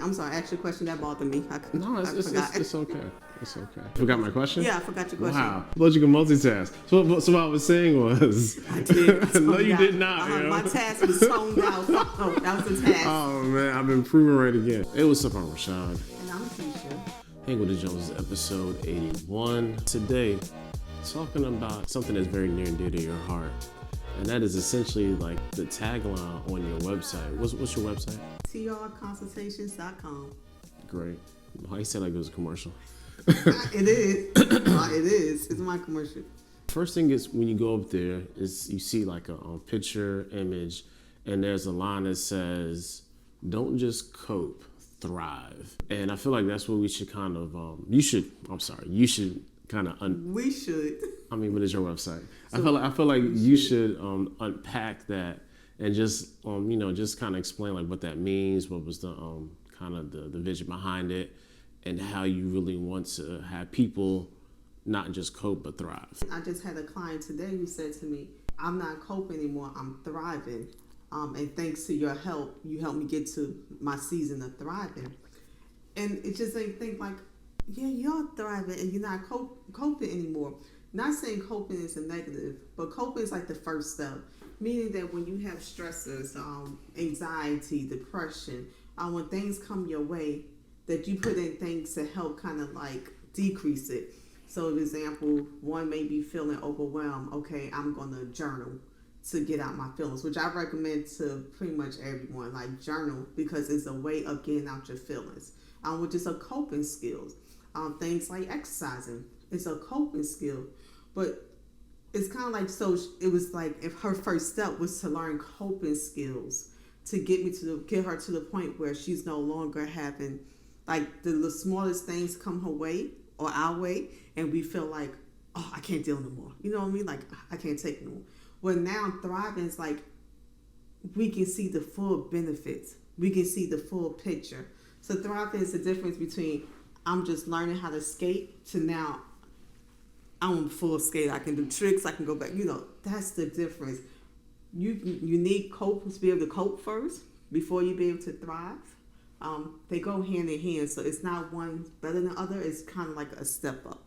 I'm sorry. Ask your question. That bothered me. I forgot. It's okay. It's okay. Forgot my question? Yeah, I forgot your question. Wow. I thought you could multitask. So what I was saying was... I did. No, you did not. My task was toned out. Oh, that was a task. Oh, man. I've been proven right again. Hey, what's up? I'm Rashad. And I'm Keisha. Hang with the Joneses, episode 81. Today, talking about something that's very near and dear to your heart. And that is essentially like the tagline on your website. What's your website? trconsultations.com. Great. Why you said like it was a commercial? It is. It is. It's my commercial. First thing is when you go up there is you see like a picture image, and there's a line that says, "Don't just cope, thrive." And I feel like that's what we should kind of. You should kind of. We should. I mean, what is your website? So I feel like you should unpack that and just just kind of explain like what that means, what was the kind of the vision behind it, and how you really want to have people not just cope but thrive. I just had a client today who said to me, "I'm not coping anymore. I'm thriving, and thanks to your help, you helped me get to my season of thriving." And it just ain't think like, yeah, you're thriving and you're not coping anymore. Not saying coping is a negative, but coping is like the first step. Meaning that when you have stressors, anxiety, depression, when things come your way, that you put in things to help kind of like decrease it. So, for example, one may be feeling overwhelmed. Okay, I'm going to journal to get out my feelings, which I recommend to pretty much everyone. Like journal because it's a way of getting out your feelings, which is a coping skills. Things like exercising. It's a coping skill, but it's kind of like, so it was like if her first step was to learn coping skills to get her to the point where she's no longer having like the smallest things come her way or our way, and we feel like, oh, I can't deal no more. You know what I mean? Like I can't take no more. Well, now thriving is like we can see the full benefits. We can see the full picture. So thriving is the difference between I'm just learning how to skate to now I'm full skate. I can do tricks. I can go back. That's the difference. You need cope to be able to cope first before you be able to thrive. They go hand in hand. So it's not one better than the other. It's kind of like a step up.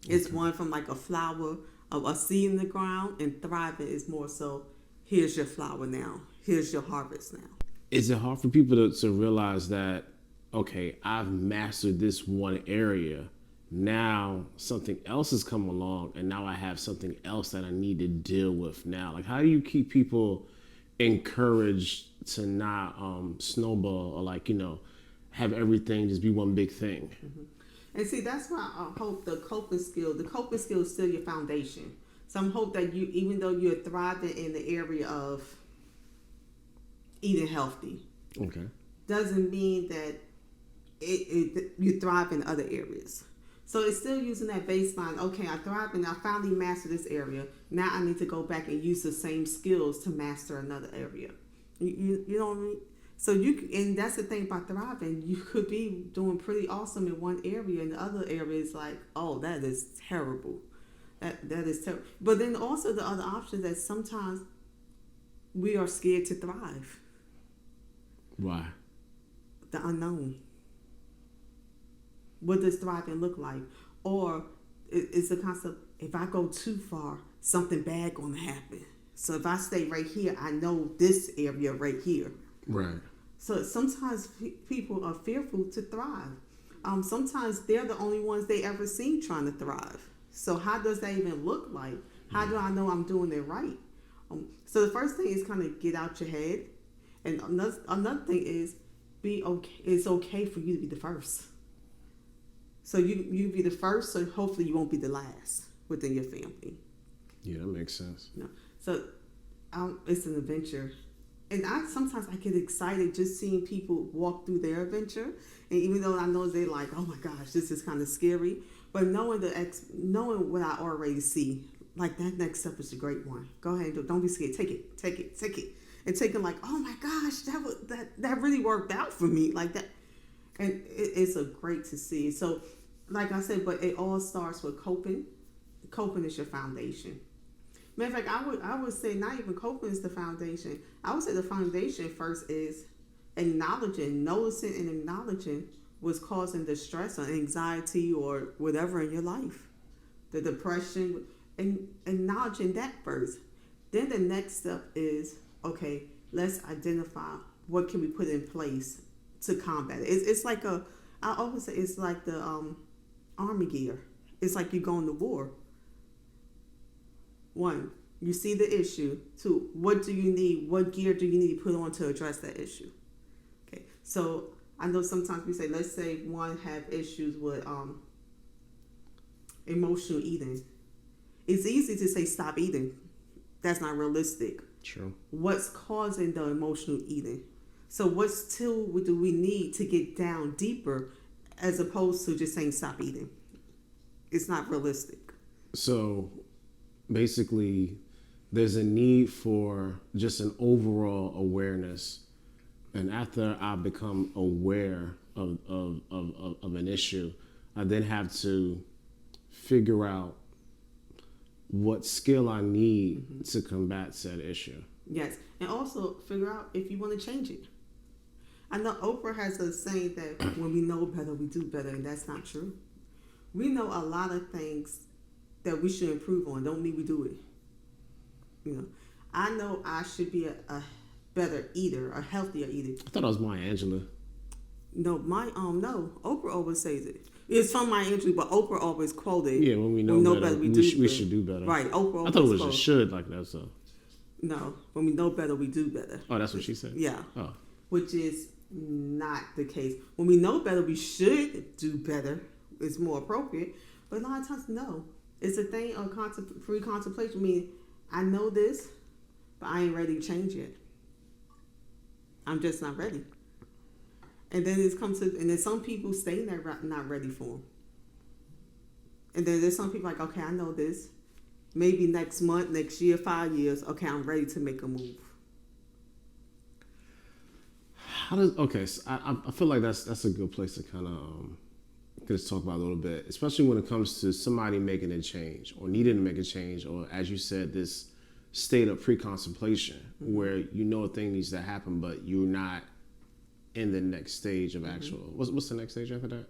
Okay. It's one from like a flower, a seed in the ground, and thriving is more so, here's your flower now. Here's your harvest now. Is it hard for people to realize that, okay, I've mastered this one area, now something else has come along, and now I have something else that I need to deal with now? Like, how do you keep people encouraged to not snowball or have everything just be one big thing? Mm-hmm. And see, that's why I hope the coping skill is still your foundation. So I hope that you, even though you're thriving in the area of eating healthy, okay, doesn't mean that you thrive in other areas. So it's still using that baseline. Okay, I thrive and I finally mastered this area. Now I need to go back and use the same skills to master another area. You know what I mean? So and that's the thing about thriving. You could be doing pretty awesome in one area, and the other area is like, oh, that is terrible. That is terrible. But then also the other option that sometimes we are scared to thrive. Why? The unknown. What does thriving look like? Or it's the concept, if I go too far, something bad going to happen. So if I stay right here, I know this area right here. Right. So sometimes people are fearful to thrive. Sometimes they're the only ones they ever seen trying to thrive. So how does that even look like? How do I know I'm doing it right? So the first thing is kind of get out your head. And another thing is be okay. It's okay for you to be the first. So you be the first, so hopefully you won't be the last within your family. Yeah, that makes sense. So it's an adventure. And sometimes I get excited just seeing people walk through their adventure. And even though I know they're like, oh my gosh, this is kind of scary. But knowing what I already see, like that next step is a great one. Go ahead and do it. Don't be scared. Take it. And take it like, oh my gosh, that really worked out for me. Like that. And it's a great to see. So, like I said, but it all starts with coping. Coping is your foundation. Matter of fact, I would say not even coping is the foundation. I would say the foundation first is noticing and acknowledging what's causing the stress or anxiety or whatever in your life, the depression, and acknowledging that first. Then the next step is, okay, let's identify what can we put in place to combat it. It's like I always say it's like the army gear. It's like you're going to war. One, you see the issue. Two, what do you need? What gear do you need to put on to address that issue? Okay, so I know sometimes we say, let's say one have issues with emotional eating. It's easy to say stop eating. That's not realistic. True. What's causing the emotional eating? So what tool do we need to get down deeper as opposed to just saying stop eating? It's not realistic. So basically, there's a need for just an overall awareness. And after I become aware of an issue, I then have to figure out what skill I need to combat said issue. Yes. And also figure out if you want to change it. I know Oprah has a saying that when we know better, we do better, and that's not true. We know a lot of things that we should improve on. Don't mean we do it. You know, I know I should be a better eater, a healthier eater. I thought it was Maya Angelou. No, no. Oprah always says it. It's from Maya Angelou, but Oprah always quoted. Yeah, when we know better, we should do better. Right, Oprah. I thought it was just should like that. So. No, when we know better, we do better. Oh, that's what she said. Yeah. Oh. Which is not the case. When we know better, we should do better. It's more appropriate. But a lot of times, no. It's a thing of free contemplation. I mean, I know this, but I ain't ready to change it. I'm just not ready. And then and then some people stay there not ready for them. And then there's some people like, okay, I know this. Maybe next month, next year, 5 years, okay, I'm ready to make a move. So I feel like that's a good place to kind of just talk about a little bit, especially when it comes to somebody making a change or needing to make a change, or as you said, this state of pre-contemplation where you know a thing needs to happen, but you're not in the next stage of actual. What's the next stage after that?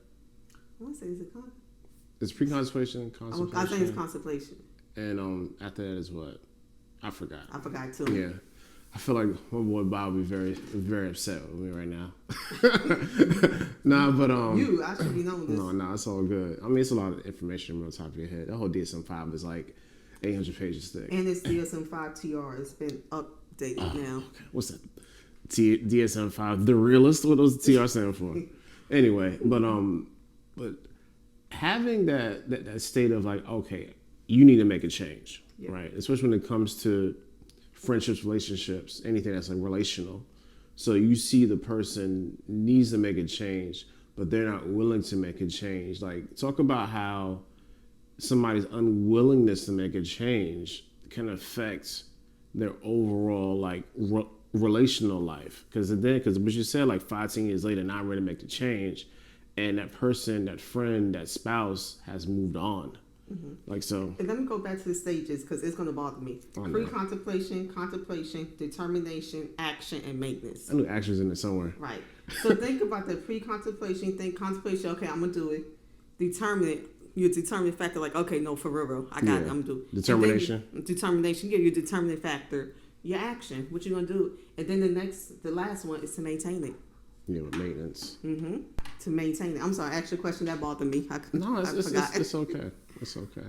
I want to say it's pre-contemplation, contemplation. I think it's contemplation. And after that is what? I forgot. I forgot too. Yeah. I feel like my boy Bob will be very, very upset with me right now. Nah, but I should be knowing this. No, it's all good. I mean, it's a lot of information on top of your head. The whole DSM-5 is like 800 pages thick. And it's DSM-5 TR. It's been updated now. Okay. What's that? DSM-5, the realist. What does TR stand for? Anyway, but having that state of like, okay, you need to make a change, right? Especially when it comes to friendships, relationships, anything that's like relational. So you see the person needs to make a change, but they're not willing to make a change. Like, talk about how somebody's unwillingness to make a change can affect their overall like relational life. Because what you said, like 15 years later, now I'm ready to make the change, and that person, that friend, that spouse has moved on. Like so. And let me go back to the stages because it's going to bother me. Pre-contemplation, contemplation, determination, action, and maintenance. I knew action's in there somewhere. Right. So think about the pre-contemplation. Think contemplation. Okay, I'm gonna do it. Determine it. Your determining factor. Like, okay, no, for real, I got it. I'm gonna do it. Determination. Determination. Yeah, your determining factor. Your action. What you gonna do? And then the last one is to maintain it. Yeah, with maintenance. To maintain it. I'm sorry. Ask your question that bothered me. It's okay. It's okay.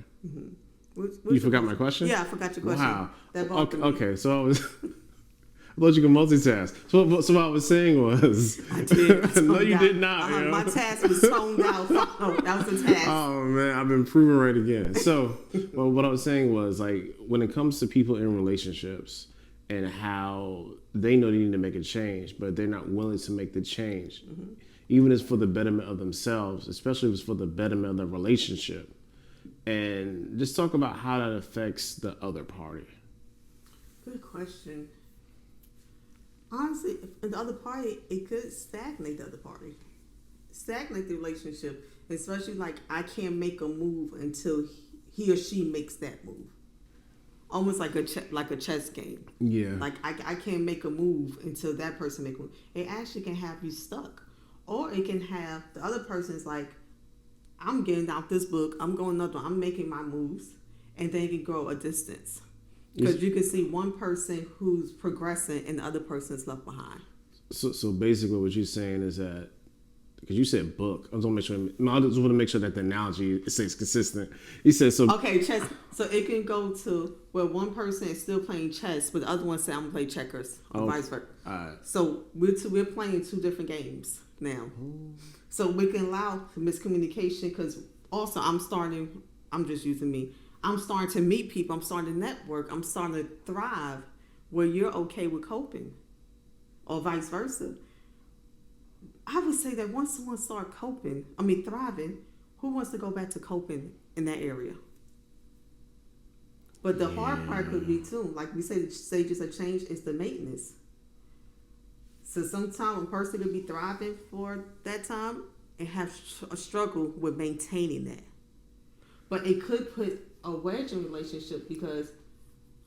You forgot my question? Yeah, I forgot your question. Wow. That bothered me. Okay, so I thought you could multitask. So what I was saying was... I did. No, you did not. My task was toned out. Oh, that was a task. Oh, man, I've been proven right again. So what I was saying was, like, when it comes to people in relationships and how they know they need to make a change, but they're not willing to make the change, even if it's for the betterment of themselves, especially if it's for the betterment of the relationship. And just talk about how that affects the other party. Good question. Honestly, the other party, it could stagnate the other party. Stagnate the relationship. Especially like I can't make a move until he or she makes that move. almost like a chess game. Yeah. Like I can't make a move until that person make a move. It actually can have you stuck, or it can have the other person's like, I'm getting out this book. I'm going another one. I'm making my moves, and then it can go a distance because you can see one person who's progressing and the other person is left behind. So basically, what you're saying is that, because you said book, I just want to make sure that the analogy stays consistent. You said so. Okay, chess. So it can go to where one person is still playing chess, but the other one says I'm gonna play checkers, or vice versa. Right. So we're playing two different games now. So we can allow for miscommunication because also I'm just using me. I'm starting to meet people. I'm starting to network. I'm starting to thrive where you're okay with coping, or vice versa. I would say that once someone starts thriving, who wants to go back to coping in that area? But the hard part could be too, like we say, the stages of change is the maintenance. So sometimes a person could be thriving for that time and have a struggle with maintaining that. But it could put a wedge in relationship because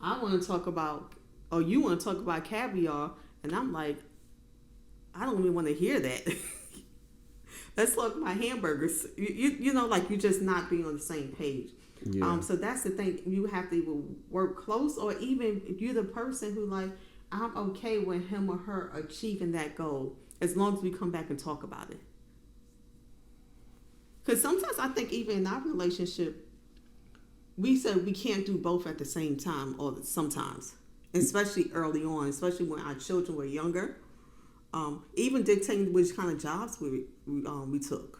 I want to talk about, or you want to talk about caviar, and I'm like, I don't even want to hear that. Let's talk about hamburgers. You know, like you just not being on the same page. Yeah. So that's the thing. You have to either work close, or even if you're the person who like, I'm okay with him or her achieving that goal as long as we come back and talk about it. Because sometimes I think even in our relationship, we said we can't do both at the same time, or sometimes, especially early on, especially when our children were younger. Even dictating which kind of jobs we took.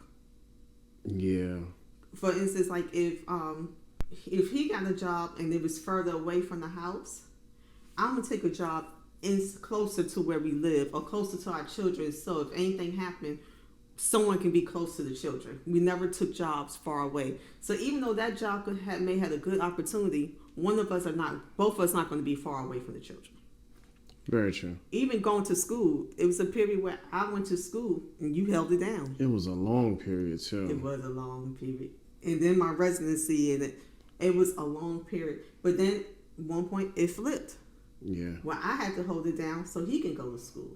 Yeah. For instance, like if he got a job and it was further away from the house, I'm gonna take a job closer to where we live or closer to our children. So if anything happened, someone can be close to the children. We never took jobs far away. So even though that job may have a good opportunity, both of us not going to be far away from the children. Very true. Even going to school, it was a period where I went to school and you held it down. It was a long period too. It was a long period. And then my residency, and it was a long period. But then at one point it flipped. Yeah. Where I had to hold it down so he can go to school.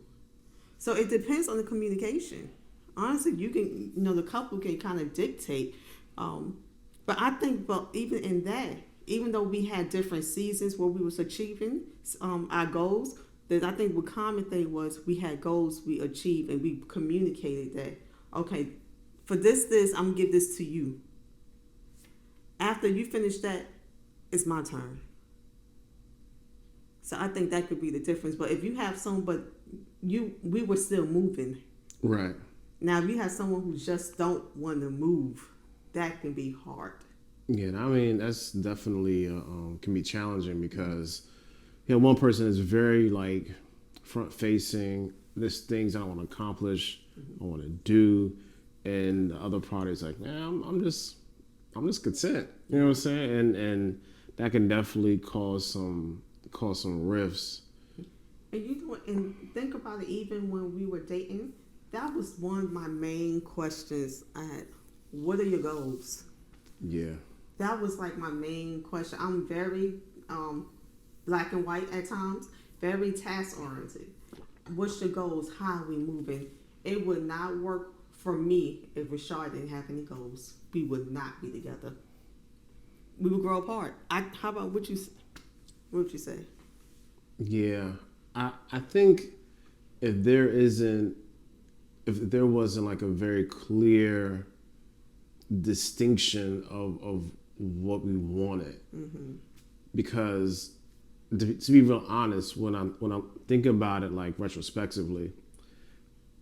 So it depends on the communication. Honestly, the couple can kind of dictate. But I think, even in that, even though we had different seasons where we was achieving our goals, that I think the common thing was we had goals we achieved and we communicated that, okay, for this, I'm going to give this to you. After you finish that, it's my turn. So I think that could be the difference. But if you have we were still moving. Right. Now, if you have someone who just don't want to move, that can be hard. Yeah, I mean, that's definitely can be challenging because, one person is very like front facing. There's things I want to accomplish, I want to do, and the other party is like, man, I'm just content. You know what I'm saying? And that can definitely cause some rifts. And think about it. Even when we were dating, that was one of my main questions I had. What are your goals? Yeah. That was like my main question. I'm very black and white at times, very task oriented. What's your goals? How are we moving? It would not work for me if Rashard didn't have any goals. We would not be together. We would grow apart. How about what would you say? Yeah. I think if there wasn't like a very clear distinction of what we wanted, because to be real honest, when I'm thinking about it like retrospectively,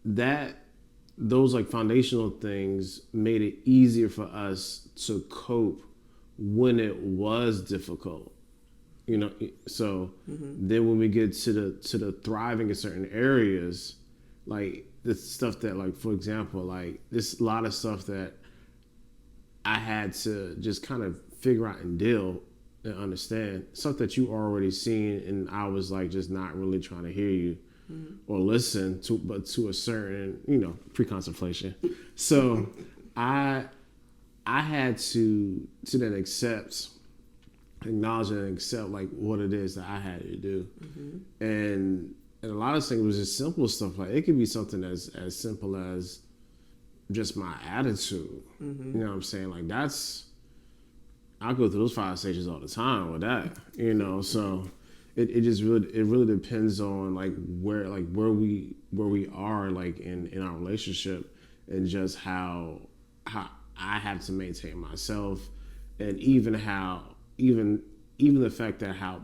those like foundational things made it easier for us to cope when it was difficult. So then when we get to the thriving in certain areas, like the stuff that, like, for example, like there's a lot of stuff that I had to just kind of figure out and deal and understand, stuff that you already seen, and I was like just not really trying to hear you or listen to, but to a certain, pre-contemplation. So I had to then accept acknowledge and accept like what it is that I had to do. And a lot of things was just simple stuff. Like it could be something as simple as just my attitude. You know what I'm saying? Like I go through those 5 stages all the time with that. You know, so it just really depends on like where we are like in our relationship, and just how I have to maintain myself, and even the fact that how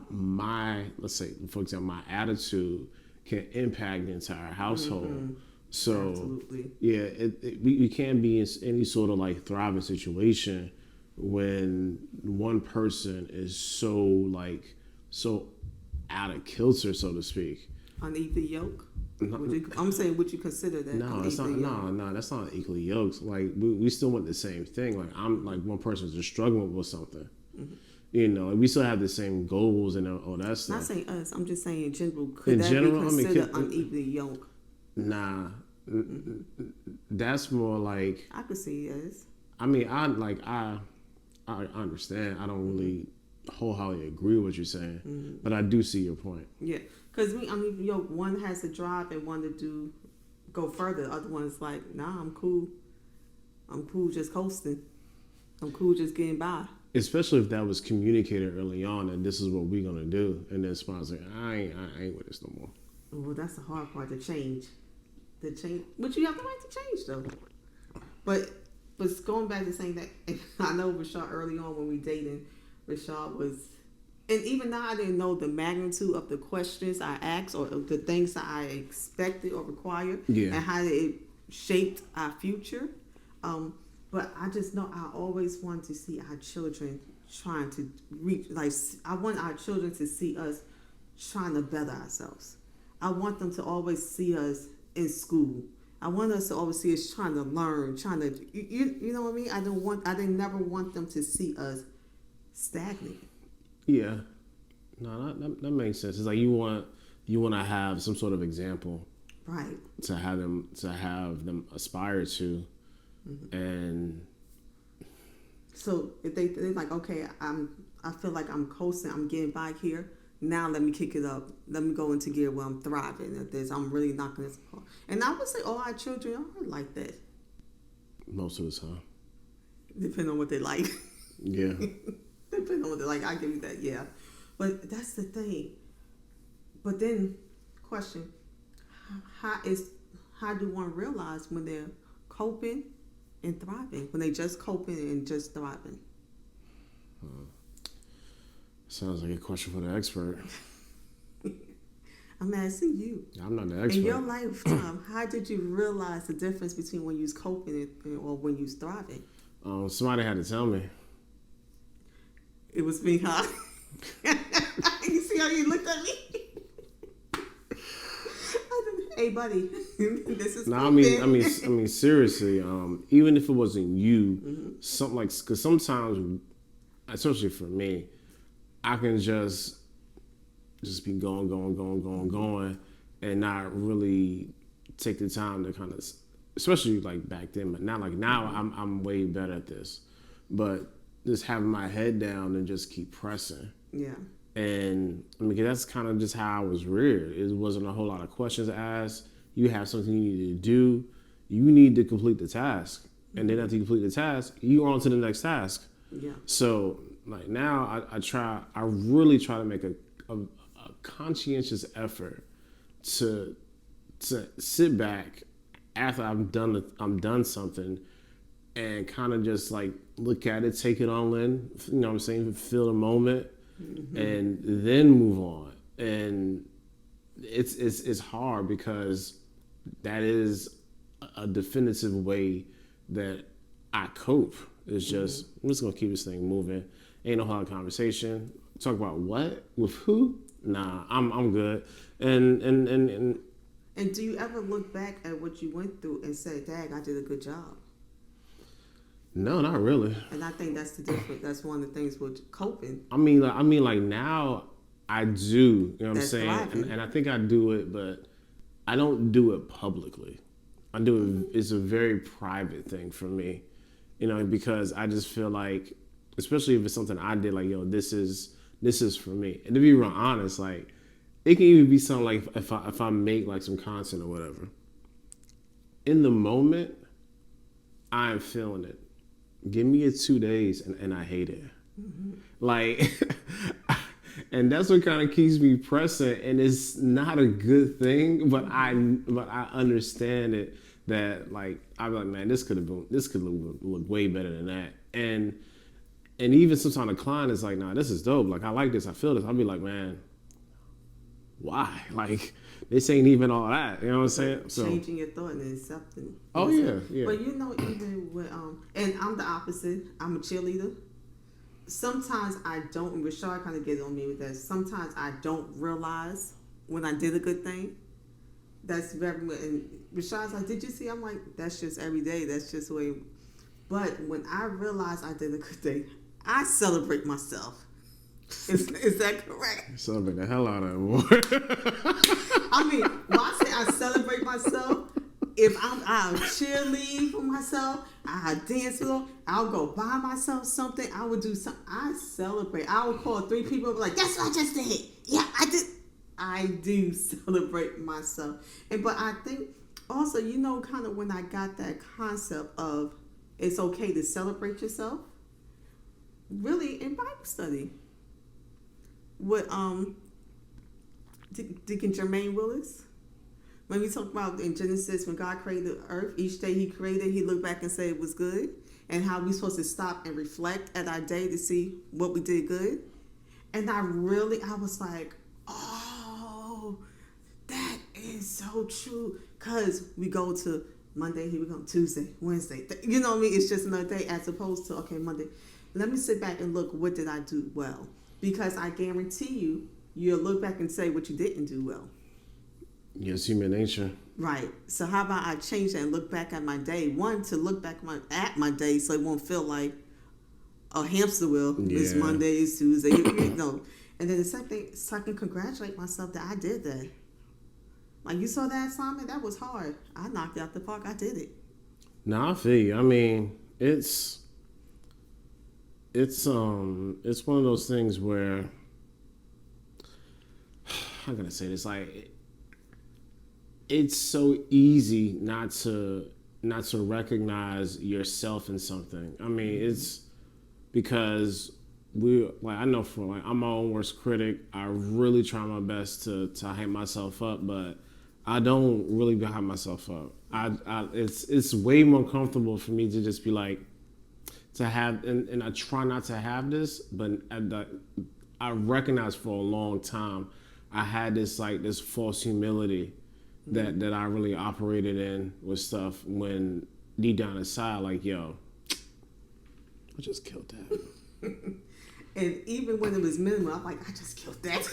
let's say for example my attitude can impact the entire household. So Absolutely. yeah, we can't be in any sort of like thriving situation when one person is so out of kilter, so to speak. Unequal yoke. I'm saying, would you consider that? No, that's not. unequal yoke? No, that's not equally yoked. Like we still want the same thing. Like I'm like one person's just struggling with something. You know, we still have the same goals and all that stuff. Not saying us. I'm just saying in general. Could In that general, be I mean, considered unequally yoked? Nah, that's more like. I could see it as. I mean, I understand. I don't really wholeheartedly agree with what you're saying, but I do see your point. Yeah, because unequal yoke. One has to drive and one to go further. The other one's like, nah, I'm cool. I'm cool just coasting. I'm cool just getting by. Especially if that was communicated early on, and this is what we're gonna do, and then sponsor, I ain't with this no more. Well, that's the hard part, to change. But you have the right to change, though. But going back to saying that, I know Rashad early on when we dated, Rashad was, and even now I didn't know the magnitude of the questions I asked or the things that I expected or required, Yeah. and how it shaped our future. But I just know I always want to see our children trying to reach, like, I want our children to see us trying to better ourselves. I want them to always see us in school. I want us to always see us trying to learn, you know what I mean? I didn't never want them to see us stagnant. Yeah, no, that makes sense. It's like you want to have some sort of example, Right. to have them aspire to, and So if they're like, okay, I feel like I'm coasting, I'm getting by here. Now let me kick it up. Let me go into gear where I'm thriving at this. I'm really knocking this apart. And I would say all our children are like that, most of the time, depending on what they like. yeah. Depending on what they like, I give you that, yeah. But that's the thing. But then, question: how do one realize when they're coping and thriving? When they just coping and just thriving? Sounds like a question for the expert. I'm asking you. I'm not the expert. In your lifetime, how did you realize the difference between when you was coping or when you was thriving? Somebody had to tell me. It was me, huh? You see how you looked at me? Hey, buddy, this is. No, I mean, seriously. Even if it wasn't you, something like, because sometimes, especially for me, I can just be going, and not really take the time to kind of, especially like back then. But now, I'm way better at this. But just having my head down and just keep pressing. Yeah. And I mean, that's kind of just how I was reared. It wasn't a whole lot of questions asked. You have something you need to do. You need to complete the task. And then after you complete the task, you on to the next task. Yeah. So like now I really try to make a conscientious effort to sit back after I'm done something and kind of just like look at it, take it all in, you know what I'm saying, feel the moment, and then move on. And it's hard because that is a definitive way that I cope. It's just, I'm just gonna keep this thing moving. Ain't no hard conversation. Talk about what? With who? Nah, I'm good. And do you ever look back at what you went through and say, "Dag, I did a good job"? no, not really. And I think that's the difference. That's one of the things with coping. I mean, like now I do. You know what I'm That's saying? thriving. And I think I do it, but I don't do it publicly. I do it. It's a very private thing for me. You know, because I just feel like especially if it's something I did, like, yo, this is for me. And to be real honest, like, it can even be something like if I make like some content or whatever. In the moment, I am feeling it. Give me it 2 days and I hate it. Mm-hmm. Like, and that's what kind of keeps me pressing. And it's not a good thing, but I understand it, that like, I'm like, man, this could look way better than that. And even sometimes the client is like, nah, this is dope. Like, I like this. I feel this. I'll be like, man, why? Like, this ain't even all that. You know what I'm saying? So changing your thought and accepting it. Oh yeah. But you know, even with and I'm the opposite. I'm a cheerleader. Sometimes I don't. And Rashad kind of gets on me with that. Sometimes I don't realize when I did a good thing. That's very. And Rashad's like, "Did you see?" I'm like, "That's just every day. That's just the way." But when I realize I did a good thing, I celebrate myself. Is that correct? Celebrate the hell out of it. I mean, when I say I celebrate myself, if I'll cheerlead for myself, I'll dance with them, I'll go buy myself something, I would do something. I celebrate. I would call 3 people and be like, "That's what I just did." Yeah, I did. I do celebrate myself. But I think also, you know, kind of when I got that concept of it's okay to celebrate yourself, really in Bible study. With Deacon Jermaine Willis, when we talk about in Genesis, when God created the earth, each day he created, he looked back and said it was good, and how we're supposed to stop and reflect at our day to see what we did good. And I was like, oh, that is so true, because we go to Monday, here we go, Tuesday, Wednesday, you know what I mean? It's just another day, as opposed to, okay, Monday, let me sit back and look, what did I do well? Because I guarantee you'll look back and say what you didn't do well. Yes, human nature. Right. So how about I change that and look back at my day? One, to look back at my day so it won't feel like a hamster wheel. Yeah. It's Monday, it's Tuesday, you know. And then the second thing, so I can congratulate myself that I did that. Like, you saw that assignment? That was hard. I knocked it out the park. I did it. No, I feel you. I mean, it's one of those things where, how can I say this? Like, it's so easy not to recognize yourself in something. I mean, it's because I know I'm my own worst critic. I really try my best to hype myself up, but I don't really hype myself up. It's way more comfortable for me to just be like, to have, and I try not to have this, but I recognize for a long time I had this false humility that I really operated in with stuff, when deep down inside, like, yo, I just killed that. And even when it was minimal, I'm like, I just killed that.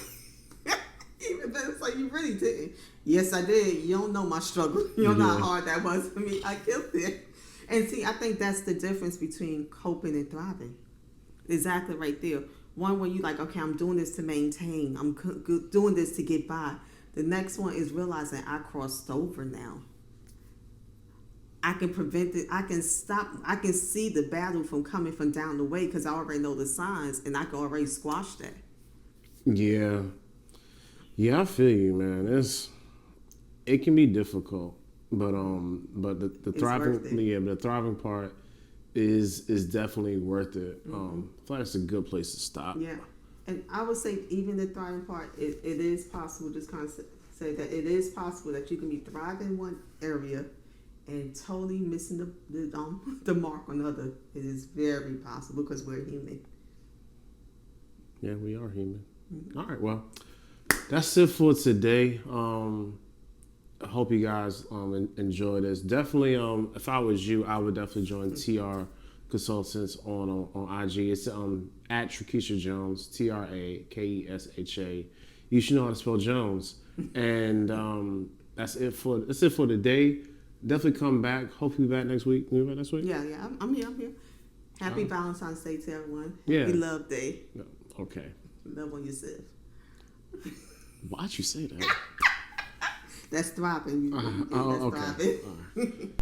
Even then, it's like, you really didn't. Yes, I did. You don't know my struggle. You don't know how hard that was for me. I killed it. And see, I think that's the difference between coping and thriving. Exactly right there. One where you like, okay, I'm doing this to maintain. I'm doing this to get by. The next one is realizing I crossed over now. I can prevent it. I can stop. I can see the battle from coming from down the way, because I already know the signs, and I can already squash that. Yeah. Yeah, I feel you, man. It can be difficult. But the thriving part is definitely worth it. I feel like it's a good place to stop. Yeah, and I would say even the thriving part, it is possible. Just kind of say that it is possible that you can be thriving in one area and totally missing the mark on the other. It is very possible, because we're human. Yeah, we are human. Mm-hmm. All right, well, that's it for today. I hope you guys enjoy this. Definitely, if I was you, I would definitely join TR Consultants on IG. It's at Trakesha Jones, Trakesha. You should know how to spell Jones. And that's it for today. Definitely come back. Hopefully back next week. You back next week? Yeah, I'm here. Happy Valentine's Day to everyone. Yeah. Happy Love Day. Okay. Love on yourself. Why'd you say that? That's thriving. That's thriving.